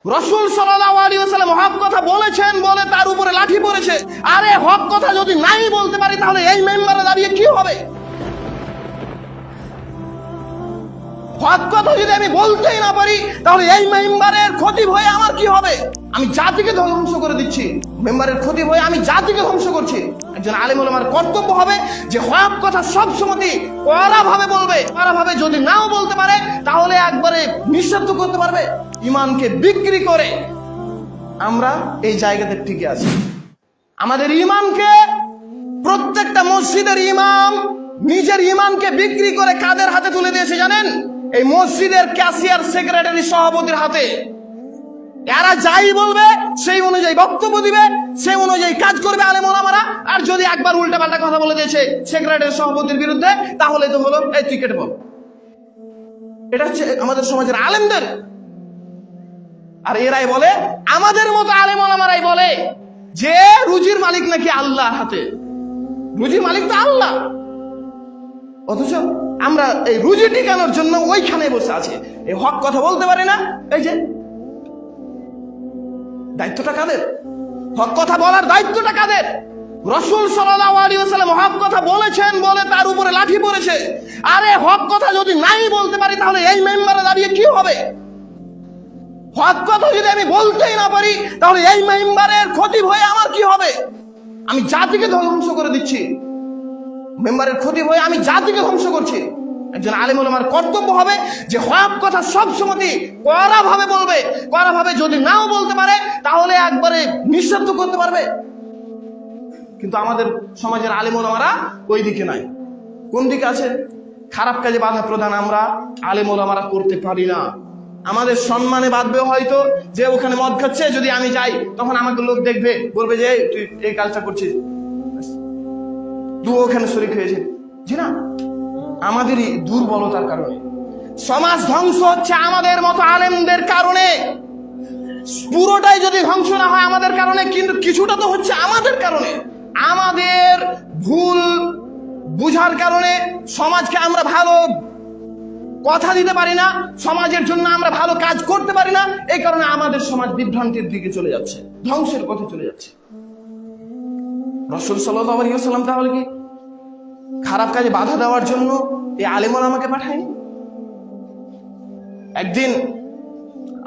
রাসূল সাল্লাল্লাহু আলাইহি ওয়াসাল্লাম হক কথা বলেছেন বলে তার উপরে লাঠি পড়েছে। আরে হক কথা যদি নাই বলতে পারি তাহলে এই মেম্বারে দাঁড়িয়ে কি হবে? হক কথা যদি আমি বলতেই না পারি তাহলে এই মেম্বারের ক্ষতি হয়ে আমার কি হবে? আমি জাতিকে ধ্বংস করে দিচ্ছি। মেম্বারের ক্ষতি হয়ে আমি জাতিকে ধ্বংস করছি। একজন আলেম ওলামার কর্তব্য হবে যে হক কথা সব সময় কড়া ভাবে বলবে। কড়া ভাবে যদি নাও বলতে পারে তাহলে একবারে নিঃশব্দ করতে পারবে। ইমানকে বিক্রি করে আমরা এই জায়গাতে টিকে আছি। আমাদের ইমানকে প্রত্যেকটা মসজিদের ইমাম নিজের ইমানকে বিক্রি করে কাদের হাতে তুলে দিয়েছে জানেন? এই মসজিদের ক্যাশিয়ার, সেক্রেটারি, সভাপতির হাতে। এরা যাই বলবে সেই অনুযায়ী বক্তব্য দিবে, সেই অনুযায়ী কাজ করবে আলেম ওলামারা। আর যদি একবার উল্টাপাল্টা কথা বলে দিয়েছে সেক্রেটারি, সভাপতির বিরুদ্ধে, তাহলে তো হলো এই তুই কেটে বল। এটা হচ্ছে আমাদের সমাজের আলেমদের। আর এরাই বলে, আমাদের মতো আলেম ওলামারাই বলে যে রুজির মালিক নাকি আল্লাহর হাতে। রুজির মালিক তো আল্লাহ, অথচ আমরা এই রুজি টিকানোর জন্য ওইখানে বসে আছি। এই হক কথা বলতে পারি না। এই যে দায়িত্বটা কাদের? হক কথা বলার দায়িত্বটা কাদের? রাসূল সাল্লাল্লাহু আলাইহি ওয়াসাল্লাম হক কথা বলেছেন বলে তার উপরে লাঠি পড়েছে। আরে হক কথা যদি নাই বলতে পারি তাহলে এই মেম্বারে দাঁড়িয়ে কি হবে? হক কথা যদি আমি বলতেই না পারি তাহলে এই মেম্বারের ক্ষতি হয়ে আমার কি হবে? আমি জাতিকে ধ্বংস করে দিচ্ছি। মেম্বারের ক্ষতি হয়ে আমি জাতিকে ধ্বংস করছি। একজন আলেম ওলামার কর্তব্য হবে যে হক কথা সব সময় কড়া ভাবে বলবে। কড়া ভাবে যদি নাও বলতে পারে তাহলে একবারে নিঃশব্দ করতে পারবে। কিন্তু আমাদের সমাজের আলেম ওলামারা ওই দিকে নাই। কোন দিকে আছে? খারাপ কাজে বাধা প্রদান আমরা আলেম ওলামারা করতে পারি না। আমাদের সম্মানে বাঁধবে হয়তো যে ওখানে মদ খাচ্ছে, যদি আমি যাই তখন আমাকে লোক দেখবে, বলবে যে তুই এই কাজটা করছিস, তুই ওখানে শরীক হয়েছে। জি না, আমাদেরই দুর্বলতার কারণে সমাজ ধ্বংস হচ্ছে আমাদের মতো আলেমদের কারণে। পুরোটাই যদি ধ্বংস না হয় আমাদের কারণে, কিন্তু কিছুটা তো হচ্ছে আমাদের কারণে। আমাদের ভুল বুঝার কারণে সমাজকে আমরা ভালো কথা দিতে পারি না, সমাজের জন্য আমরা ভালো কাজ করতে পারি না। এই কারণে আমাদের সমাজ বিভ্রান্তির দিকে চলে যাচ্ছে, ধ্বংসের পথে চলে যাচ্ছে। রাসূল সাল্লাল্লাহু আলাইহি ওয়াসাল্লাম তাহলে কি খারাপ কাজে বাধা দেওয়ার জন্য এই আলেম ওলামাকে পাঠায়নি? একদিন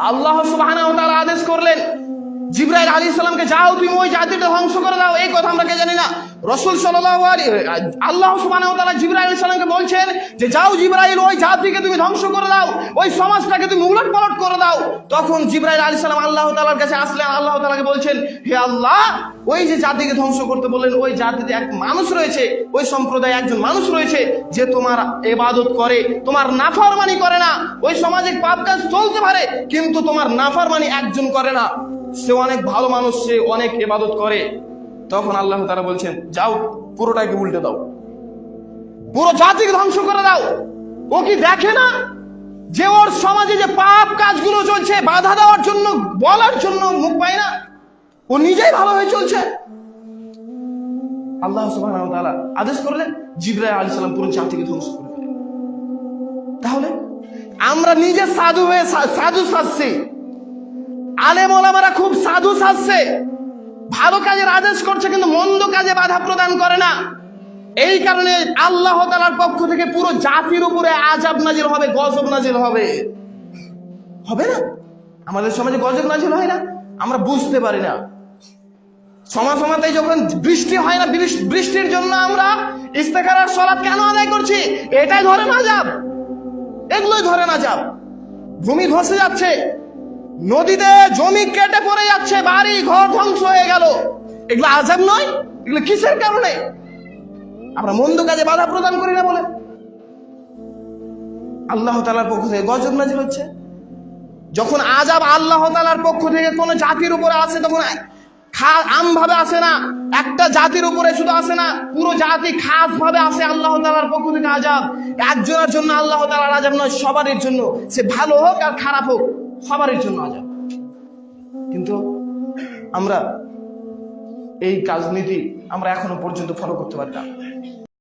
আল্লাহ সুবহানাহু ওয়া তাআলা আদেশ করলেন জিবরাইল আলাইহিস সালামকে, যাও তুমি ওই জাতিটা ধ্বংস করে দাও। এই কথা আমরা কে জানি না? রাসূল সাল্লাল্লাহু আলাইহি আল্লাহ সুবহানাহু ওয়া তাআলা জিবরাইল আলাইহিস সালামকে বলছেন যে যাও জিবরাইল, ওই জাতিকে তুমি ধ্বংস করে দাও, ওই সমাজটাকে তুমি উলটপালট করে দাও। তখন জিবরাইল আলাইহিস সালাম আল্লাহ তাআলার কাছে আসলেন। আল্লাহ তাআলাকে বলছেন, হে আল্লাহ, ওই যে জাতিকে ধ্বংস করতে বললেন, ওই জাতিতে এক মানুষ রয়েছে, ওই সম্প্রদায়ে একজন মানুষ রয়েছে যে তোমার ইবাদত করে, তোমার নাফরমানি করে না। ওই সমাজে পাপ কাজ চলতে পারে কিন্তু তোমার নাফরমানি একজন করে না। সে অনেক ভালো মানুষ, সে অনেক ইবাদত করে। তখন আল্লাহ তাআলা বলছেন, যাও পুরোটাকে উল্টে দাও, পুরো জাতিকে ধ্বংস করে দাও। ও কি দেখে না যে ওর সমাজে যে পাপ কাজগুলো চলছে, বাধা দেওয়ার জন্য, বলার জন্য মুখ পায় না? ও নিজেই ভালো হয়ে চলছে। আল্লাহ সুবহানাহু ওয়া তাআলা আদেশ করলেন জিবরাইল আলাইহিস সালাম পুরো জাতিকে ধ্বংস করে দিলেন। তাহলে আমরা নিজে সাধু হয়ে সাধু সাজছি, আলেম ওলামারা খুব সাধু সাজছে, ভালো কাজের আদেশ করছে কিন্তু মন্দ কাজে বাধা প্রদান করে না। এই কারণে আল্লাহ তাআলার পক্ষ থেকে পুরো জাতির উপরে আযাব নাজিল হবে, গজব নাজিল হবে। হবে না? আমাদের সমাজে গজব নাজিল হয় না, আমরা বুঝতে পারি না। সমাজে যখন বৃষ্টি হয় না, বৃষ্টির জন্য আমরা ইস্তেখারার সালাত কেন আদায় করছি? এটাই ধরে না আযাব, এগুলোই ধরে না আযাব। ভূমি ধসে যাচ্ছে, নদীতে জমি কেটে পড়ে যাচ্ছে, বাড়ি ঘর ধ্বংস হয়ে গেল, এগুলো আযাব নয়? এগুলো কিসের কারণে? আমরা মন্দ কাজে বাধা প্রদান করি না বলে আল্লাহ তাআলার পক্ষ থেকে গজব নাজিল হচ্ছে। যখন আযাব আল্লাহ তাআলার পক্ষ থেকে কোন জাতির উপরে আসে তখন আমভাবে আসে না, একটা জাতির উপরে শুধু আসে না, পুরো জাতি খাস ভাবে আসে আল্লাহ তাআলার পক্ষ থেকে আযাব। একজনের জন্য আল্লাহ তাআলার আযাব নয়, সবারই জন্য, সে ভালো হোক আর খারাপ হোক, সবারই জন্য আযাব। কিন্তু আমরা এই রাজনীতি আমরা এখনো পর্যন্ত ফলো করতে পারি না।